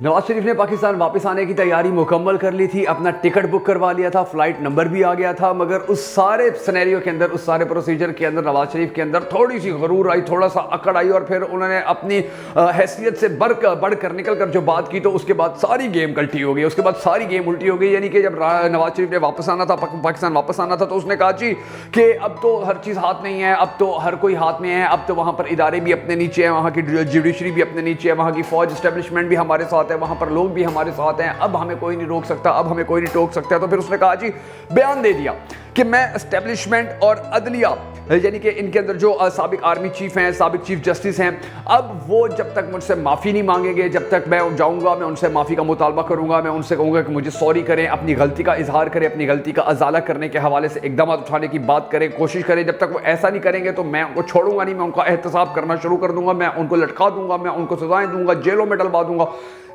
नवाज शरीफ ने पाकिस्तान वापस आने की तैयारी मुकम्मल कर ली थी, अपना टिकट बुक करवा लिया था, फ्लाइट नंबर भी आ गया था, मगर उस सारे सिनेरियो के अंदर, उस सारे प्रोसीजर के अंदर नवाज शरीफ के अंदर थोड़ी सी गरूर आई, थोड़ा सा अकड़ आई और फिर उन्होंने अपनी हैसियत से बढ़कर निकल कर जो बात की तो उसके बाद सारी गेम गलती हो गई, उसके बाद सारी गेम उल्टी हो गई। यानी कि जब नवाज शरीफ ने वापस आना था, पाकिस्तान वापस आना था, तो उसने कहा जी कि अब तो हर चीज़ हाथ में ही है, अब तो हर कोई हाथ में है, अब तो वहाँ पर इदारे भी अपने नीचे हैं, वहाँ की जुडिशरी भी अपने नीचे है, वहाँ की फौज एस्टेब्लिशमेंट भी हमारे साथ है, वहाँ पर लोग भी हमारे साथ हैं, अब हमें कोई नहीं रोक सकता, अब हमें कोई नहीं टोक सकता। तो फिर उसने कहा जी, बयान दे दिया कि मैं एस्टेब्लिशमेंट और अदलिया यानी कि इनके अंदर जो साबिक आर्मी चीफ हैं, साबिक चीफ जस्टिस हैं, अब वो जब तक मुझसे माफ़ी नहीं मांगेंगे, जब तक मैं जाऊंगा मैं उनसे माफ़ी का मुतालबा करूंगा, मैं उनसे कहूंगा कि मुझे सॉरी करें, अपनी गलती का इजहार करें, अपनी गलती का अजाला करने के हवाले से इकदाम उठाने की बात करें, कोशिश करें। जब तक वो ऐसा नहीं करेंगे तो मैं उनको छोड़ूंगा नहीं, मैं उनका एहतसाब करना शुरू कर दूंगा, मैं उनको लटका दूंगा, मैं उनको सजाएं दूंगा, जेलों में डलवा दूंगा।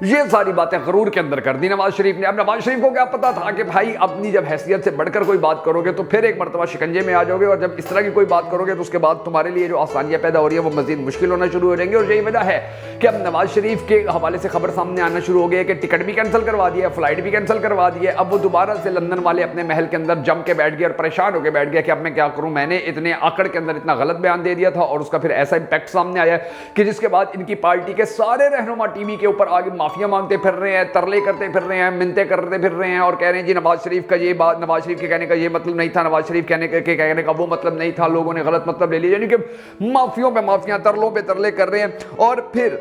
ये सारी बातें गरूर के अंदर कर दी नवाज शरीफ ने। अब नवाज शरीफ को क्या पता था कि भाई अपनी जब हैसियत से बढ़कर कोई बात करोगे तो फिर एक मरतबा शिकंजे में आ जाओगे, और जब इस तरह की कोई बात करोगे तो उसके बाद तुम्हारे लिए जो आसानियां पैदा हो रही है वो मजीद मुश्किल होना शुरू हो जाएंगी। और यही वजह है कि अब नवाज शरीफ के हवाले से खबर सामने आना शुरू हो गई है कि टिकट भी कैंसिल करवा दिया, फ्लाइट भी कैंसिल करवा दी है। अब वो दोबारा से लंदन वाले अपने महल के अंदर जम के बैठ गए और परेशान होकर बैठ गया कि अब मैं क्या करूं, मैंने इतने आकड़ के अंदर इतना गलत बयान दे दिया था और उसका फिर ऐसा इंपैक्ट सामने आया कि जिसके बाद इनकी पार्टी के सारे रहनुमा टीवी के ऊपर आगे माफिया मांगते फिर रहे हैं, तरले करते फिर रहे हैं, मिन्नतें करते फिर रहे हैं और कह रहे हैं जी नवाज शरीफ का ये बात, नवाज शरीफ के कहने का ये मतलब नहीं था, नवाज शरीफ कहने का वो मतलब नहीं था, लोगों ने गलत मतलब ले लिया। यानी कि माफियों पे माफिया, तरलों पे तरले कर रहे हैं। और फिर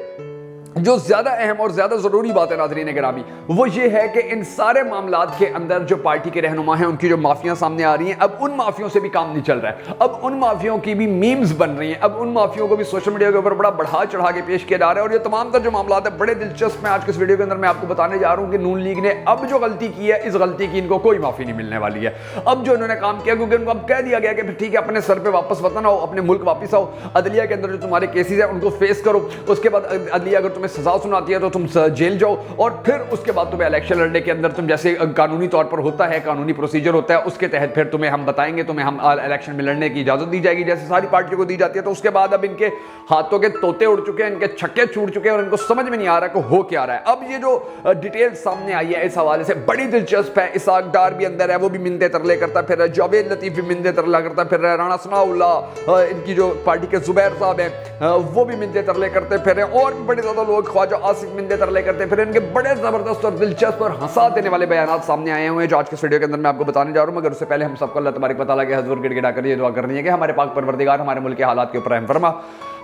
जो ज्यादा अहम और ज्यादा जरूरी बात है नाज़रीन गिरामी, वो ये है कि इन सारे मामलात के अंदर जो पार्टी के रहनुमा हैं उनकी जो माफियां सामने आ रही हैं, अब उन माफियों से भी काम नहीं चल रहा है, अब उन माफियों की भी मीम्स बन रही हैं, अब उन माफियों को भी सोशल मीडिया के ऊपर बड़ा बढ़ा चढ़ा के पेश किया जा रहा है। और ये तमाम तर जो मामलात है बड़े दिलचस्प हैं। आज के इस वीडियो के अंदर मैं आपको बताने जा रहा हूं कि नून लीग ने अब जो गलती की है, इस गलती की इनको कोई माफी नहीं मिलने वाली है। अब जो इन्होंने काम किया, क्योंकि उनको अब कह दिया गया कि फिर ठीक है, अपने सर पे वापस वतन आओ, अपने मुल्क वापस आओ, अदलिया के अंदर जो तुम्हारे केसेस हैं उनको फेस करो, उसके बाद अदलिया अगर तुम्हें सजा सुनाती है तो तुम जेल जाओ, और फिर उसके बाद तुम्हें इलेक्शन लड़ने के अंदर तुम जैसे कानूनी तौर पर होता है, कानूनी प्रोसीजर होता है, उसके तहत फिर तुम्हें हम बताएंगे, तुम्हें हम इलेक्शन में लड़ने की इजाजत दी जाएगी, जैसे सारी पार्टियों को दी जाती है। तो उसके बाद अब इनके हाथों के तोते उड़ चुके हैं, इनके छक्के छूट चुके हैं और इनको समझ में नहीं आ रहा कि हो क्या रहा है। अब ये जो डिटेल सामने आई है इस हवाले से बड़ी दिलचस्प है। इसाक डार भी अंदर है, वो भी मिन्नते तरले करता फिर, जावेद लतीफ भी मिन्नते तरला करता फिर, राणा सनाउल्लाह इनकी जो पार्टी के जुबैर साहब हैं वो भी मिन्नते तरले करते फिर, और भी बड़े ज्यादा लोग, ख्वाजा आसिफ मिन्नते तरले करते फिर। इनके बड़े जबरदस्त और दिलचस्प और हंसा देने वाले बयान सामने आए हुए हैं जो आज के इस वीडियो के अंदर मैं आपको बताने जा रहा हूं। मगर उससे पहले हम सबको अल्लाह तबारक व तआला के हुजूर गिड़गिड़ा कर ये दुआ करनी है कि हमारे पाक परवरदिगार हमारे मुल्क के हालात के ऊपर रहम फरमा,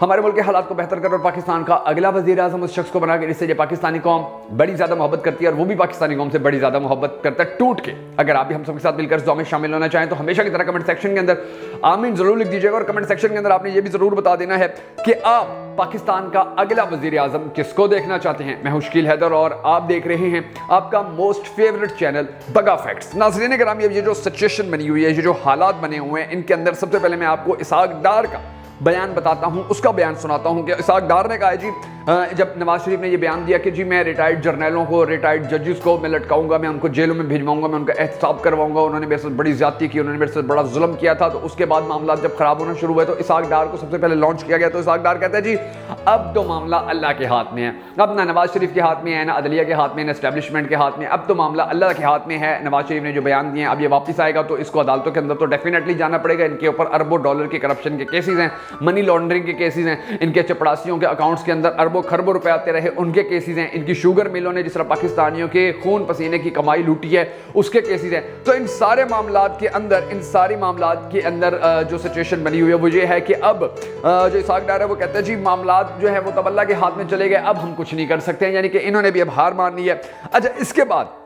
हमारे मुल्क के हालात को बेहतर कर और पाकिस्तान का अगला वज़ीर आज़म उस शख्स को बना के जिससे ये पाकिस्तानी कौम बड़ी ज़्यादा मोहब्बत करती है और वो भी पाकिस्तानी कौम से बड़ी ज़्यादा मोहब्बत करता है टूट के। अगर आप भी हम सबके साथ मिलकर इस दुआ में शामिल होना चाहें तो हमेशा की तरह कमेंट सेक्शन के अंदर आमीन जरूर लिख दीजिएगा। और कमेंट सेक्शन के अंदर आपने ये भी जरूर बता देना है कि आप पाकिस्तान का अगला वज़ीर आज़म किसको देखना चाहते हैं। मैं हूं शकील हैदर और आप देख रहे हैं आपका मोस्ट फेवरेट चैनल बगा फैक्ट्स। नाज़रीन गिरामी, अब ये जो सिचुएशन बनी हुई है, ये जो हालात बने हुए हैं, इनके अंदर सबसे पहले मैं आपको इसाक डार का बयान बताता हूं, उसका बयान सुनाता हूं कि इसाक डार ने कहा है जी, जब नवाज शरीफ ने ये बयान दिया कि जी मैं रिटायर्ड जर्नलों को, रिटायर्ड जजेस को मैं लटकाऊंगा, मैं उनको जेलों में भिजवाऊंगा, मैं उनका एहतसाब करवाऊंगा, उन्होंने मेरे साथ बड़ी ज्यादती की, उन्होंने मेरे साथ बड़ा जुल्म किया था। तो उसके बाद मामला जब खराब होना शुरू हुए तो इसाक डार को सबसे पहले लॉन्च किया गया। तो इसाक डार कहता है जी अब तो मामला अल्लाह के हाथ में है, अब ना नवाज शरीफ के हाथ में है, ना अदलिया के हाथ में, ना एस्टेब्लिशमेंट के हाथ में, अब तो मामला अल्लाह के हाथ में है। नवाज शरीफ ने जो बयान दिए अब ये वापस आएगा तो इसको अदालतों के अंदर तो डेफिनेटली जाना पड़ेगा। इनके ऊपर अरबों डॉलर के करप्शन के केसेस हैं, मनी लॉन्ड्रिंग के केसेस हैं, इनके चपड़ासियों के अकाउंट्स के अंदर अरबों खरबों रुपए आते रहे उनके केसेस हैं, इनकी शुगर मिलों ने जिस तरह पाकिस्तानियों के खून पसीने की कमाई लूटी है उसके केसेस हैं। तो इन सारे मामलात के अंदर, इन सारी मामलात के अंदर जो सिचुएशन बनी हुई है वो ये है कि अब जो इसाक डार है वो कहते हैं जी मामलात जो है वो तब अल्लाह के हाथ में चले गए, अब हम कुछ नहीं कर सकते हैं, यानी कि इन्होंने भी अब हार मान ली है। अच्छा, इसके बाद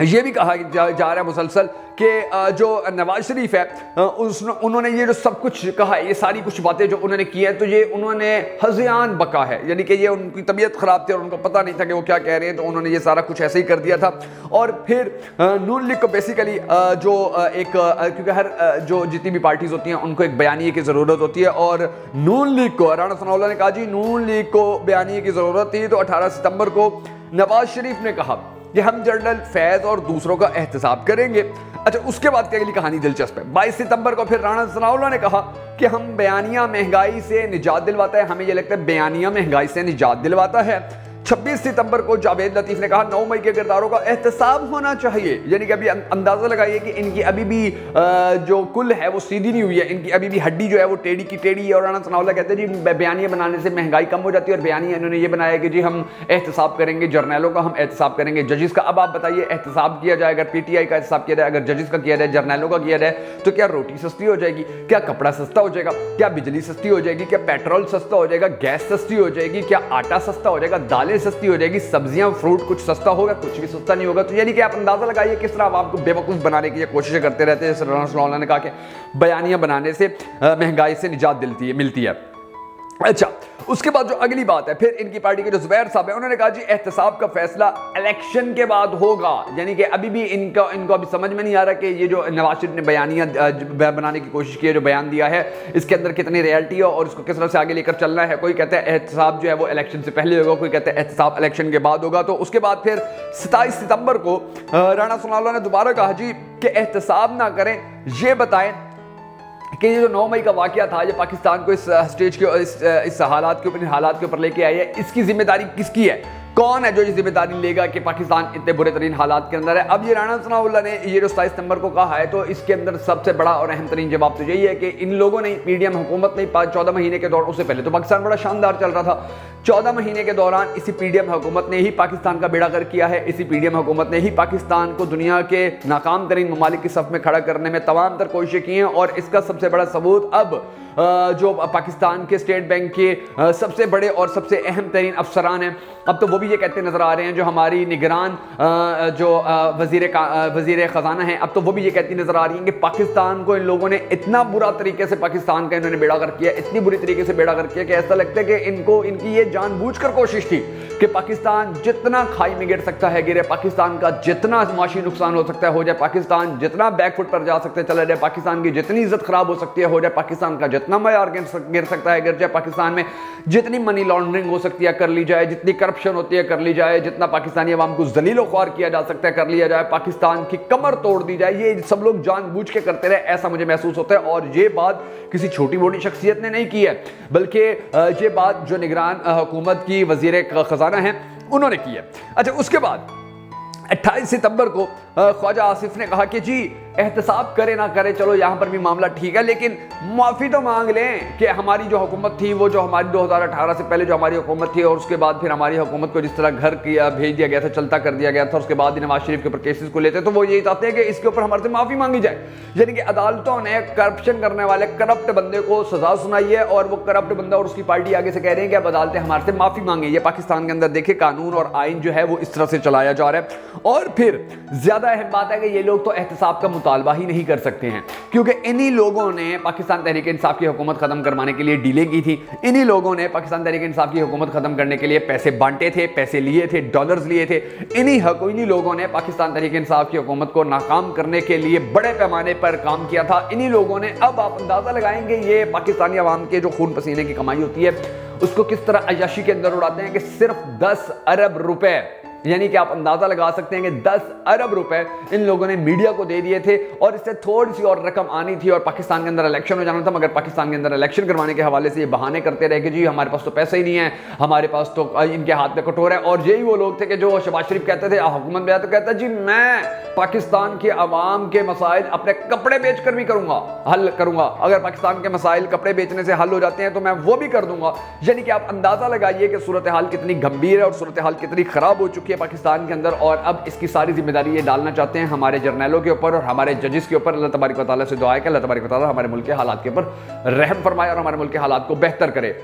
ये भी कहा जा रहा है मुसलसल कि जो नवाज शरीफ है उन्होंने ये जो सब कुछ कहा है, ये सारी कुछ बातें जो उन्होंने की है तो ये उन्होंने हज़ियान बका है, यानी कि ये उनकी तबीयत ख़राब थी और उनको पता नहीं था कि वो क्या कह रहे हैं, तो उन्होंने ये सारा कुछ ऐसे ही कर दिया था। और फिर नून लीग को बेसिकली जो एक, क्योंकि हर जो जितनी भी पार्टीज़ होती हैं उनको एक बयानिए की ज़रूरत होती है, और नून लीग को, राणा सनाउल्लाह ने कहा जी नून लीग को बयानिए की ज़रूरत थी। तो 18 सितंबर को नवाज शरीफ ने कहा कि हम जनरल फैज़ और दूसरों का एहतसाब करेंगे। अच्छा, उसके बाद की अगली कहानी दिलचस्प है। 22 सितंबर को फिर राणा सनाउल्लाह ने कहा कि हम बयानिया महंगाई से निजात दिलवाता है, हमें यह लगता है बयानिया महंगाई से निजात दिलवाता है। 26 सितंबर को जावेद लतीफ ने कहा 9 मई के किरदारों का एहतसाब होना चाहिए। यानी कि अभी अंदाजा लगाइए कि इनकी अभी भी जो कुल है वो सीधी नहीं हुई है, इनकी अभी भी हड्डी जो है वो टेढ़ी की टेढ़ी है। और राणा सनाउल्लाह कहते हैं जी बयानिया बनाने से महंगाई कम हो जाती है, और बयानिया इन्होंने ये बनाया कि जी हम एहतसाब करेंगे जर्नैलों का, हम एहतसाब करेंगे जजिस का। अब आप बताइए एहतसाब किया जाए, अगर पीटीआई का एहतसाब किया जाए, अगर जजिस का किया जाए, जर्नैलों का किया जाए, तो क्या रोटी सस्ती हो जाएगी, क्या कपड़ा सस्ता हो जाएगा, क्या बिजली सस्ती हो जाएगी, क्या पेट्रोल सस्ता हो जाएगा, गैस सस्ती हो जाएगी, क्या आटा सस्ता हो जाएगा, दालें सस्ती हो जाएगी, सब्जियां फ्रूट कुछ सस्ता होगा? कुछ भी सस्ता नहीं होगा। तो यानी कि आप अंदाजा लगाइए किस तरह आवाम को बेवकूफ बनाने की कोशिशें करते रहते हैं। जैसे राणा सनाउल्लाह ने कहा कि बयानियां बनाने से महंगाई से निजात मिलती है। अच्छा, उसके बाद जो अगली बात है, फिर इनकी पार्टी के जो जुबैर साहब हैं उन्होंने कहा जी एहतसाब का फैसला इलेक्शन के बाद होगा। यानी कि अभी भी इनको अभी समझ में नहीं आ रहा कि ये जो नवाज शरीफ ने बयानियां बनाने की कोशिश की है, जो बयान दिया है, इसके अंदर कितनी रियलिटी है और उसको किस तरह से आगे लेकर चलना है। कोई कहता है एहतसाब जो है वो इलेक्शन से पहले होगा, कोई कहता है एहतसाब इलेक्शन के बाद होगा। तो उसके बाद फिर 27 सितंबर को राणा सनाउल्लाह ने दोबारा कहा जी कि एहतसाब ना करें, ये बताएं कि ये जो 9 मई का वाकया था, ये पाकिस्तान को इस स्टेज के इस हालात के ऊपर लेके आई है, इसकी जिम्मेदारी किसकी है? कौन है जो ये जिम्मेदारी लेगा कि पाकिस्तान इतने बुरे तरीन हालात के अंदर है? अब ये राणा सनाउल्लाह ने ये जो 27 सितंबर को कहा है, तो इसके अंदर सबसे बड़ा और अहम तरीन जवाब तो यही है कि इन लोगों ने, पीडीएम हुकूमत ने 14 महीने के दौरान, उससे पहले तो पाकिस्तान बड़ा शानदार चल रहा था, 14 महीने के दौरान इसी पीडीएम हुकूमत ने ही पाकिस्तान का बेड़ा गर्क किया है। इसी पीडीएम हुकूमत ने ही पाकिस्तान को दुनिया के नाकाम तरीन ममालिक की सफ में खड़ा करने में तमाम तर कोशिशें की हैं। और इसका सबसे बड़ा सबूत अब जो पाकिस्तान के स्टेट बैंक के सबसे बड़े और सबसे अहम तरीन अफसरान हैं, अब तो वो भी ये कहते नजर आ रहे हैं, जो हमारी निगरान जो वजीर खजाना है, अब तो वो भी ये कहती नजर आ रही हैं कि पाकिस्तान को इन लोगों ने इतना बुरा तरीके से पाकिस्तान का इन्होंने बेड़ा गर्क किया, इतनी बुरी तरीके से बेड़ा गर्क किया कि ऐसा लगता है कि इनको इनकी ये जानबूझकर कोशिश थी कि पाकिस्तान जितना खाई में गिर सकता है गिरे, पाकिस्तान का जितना माशी नुकसान हो सकता है हो जाए, पाकिस्तान जितना बैकफुट पर जा सकते चला जाए, पाकिस्तान की जितनी इज्जत खराब हो सकती है हो जाए, पाकिस्तान का जितना मयार गिर सकता है गिर जाए, पाकिस्तान में जितनी मनी लॉन्ड्रिंग हो सकती है कर ली जाए, जितनी करप्शन होती है कर ली जाए, जितना पाकिस्तानी अवाम को जलीलो ख्वार किया जा सकता है कर लिया जाए, पाकिस्तान की कमर तोड़ दी जाए। ये सब लोग जानबूझ के करते रहे, ऐसा मुझे महसूस होता है। और ये बात किसी छोटी मोटी शख्सियत ने नहीं की है, बल्कि ये बात जो निगरान हुकूमत की वजीर खजाना है उन्होंने की है। अच्छा, उसके बाद 28 सितंबर को ख्वाजा आसिफ ने कहा कि जी एहतसाब करे ना करे, चलो यहाँ पर भी मामला ठीक है, लेकिन माफ़ी तो मांग लें कि हमारी जो हुकूमत थी, वो जो हमारी 2018 से पहले जो हमारी हुकूमत थी और उसके बाद फिर हमारी हुकूमत को जिस तरह घर किया भेज दिया गया था, चलता कर दिया गया था, उसके बाद नवाज शरीफ के ऊपर केसेस को लेते, तो वो यही चाहते हैं कि इसके ऊपर हमारे से माफ़ी मांगी जाए। यानी कि अदालतों ने करप्शन करने वाले करप्ट बंदे को सजा सुनाई है और वो करप्ट बंदा और उसकी पार्टी आगे से कह रहे हैं कि अब अदालतें हमारे से माफ़ी मांगे। ये पाकिस्तान के अंदर देखे कानून और आइन जो है वो इस तरह से चलाया जा रहा है। और फिर ज़्यादा अहम बात है कि ये लोग तो एहतसाब का मुतालबा ही नहीं कर सकते हैं, क्योंकि इन्हीं लोगों ने पाकिस्तान तहरीक इंसाफ की हुकूमत खत्म करवाने के लिए डीलें की थी, इन्हीं लोगों ने पाकिस्तान तहरीक इंसाफ की हुकूमत खत्म करने के लिए पैसे बांटे थे, पैसे लिए थे, डॉलर्स लिए थे, इन्हीं लोगों ने पाकिस्तान तहरीक इंसाफ की हुकूमत को नाकाम करने के लिए बड़े पैमाने पर काम किया था, इन्हीं लोगों ने। अब आप अंदाजा लगाएंगे ये पाकिस्तानी अवाम के जो खून पसीने की कमाई होती है उसको किस तरह अय्याशी के अंदर उड़ाते हैं कि सिर्फ 10 अरब रुपए, यानी कि आप अंदाजा लगा सकते हैं कि 10 अरब रुपए इन लोगों ने मीडिया को दे दिए थे और इससे थोड़ी सी और रकम आनी थी और पाकिस्तान के अंदर इलेक्शन हो जाना था। मगर पाकिस्तान के अंदर इलेक्शन करवाने के हवाले से ये बहाने करते रहे कि जी हमारे पास तो पैसे ही नहीं है, हमारे पास तो इनके हाथ में कटोरा है। और यही वो लोग थे कि जो शहबाज शरीफ कहते थे हुकूमत में आया तो कहता जी मैं पाकिस्तान के अवाम के मसाइल अपने कपड़े बेच कर भी हल करूंगा, अगर पाकिस्तान के मसाइल कपड़े बेचने से हल हो जाते हैं तो मैं वो भी कर दूंगा। यानी कि आप अंदाजा लगाइए कि सूरत हाल कितनी गंभीर है और सूरत हाल कितनी खराब हो चुकी है पाकिस्तान के अंदर। और अब इसकी सारी जिम्मेदारी ये डालना चाहते हैं हमारे जर्नैलों के ऊपर और हमारे जजेस के ऊपर। अल्लाह तबारक व तआला से दुआ है कि अल्लाह तबारक व तआला हमारे मुल्क के हालात के ऊपर रहम फरमाए और हमारे मुल्क के हालात को बेहतर करे।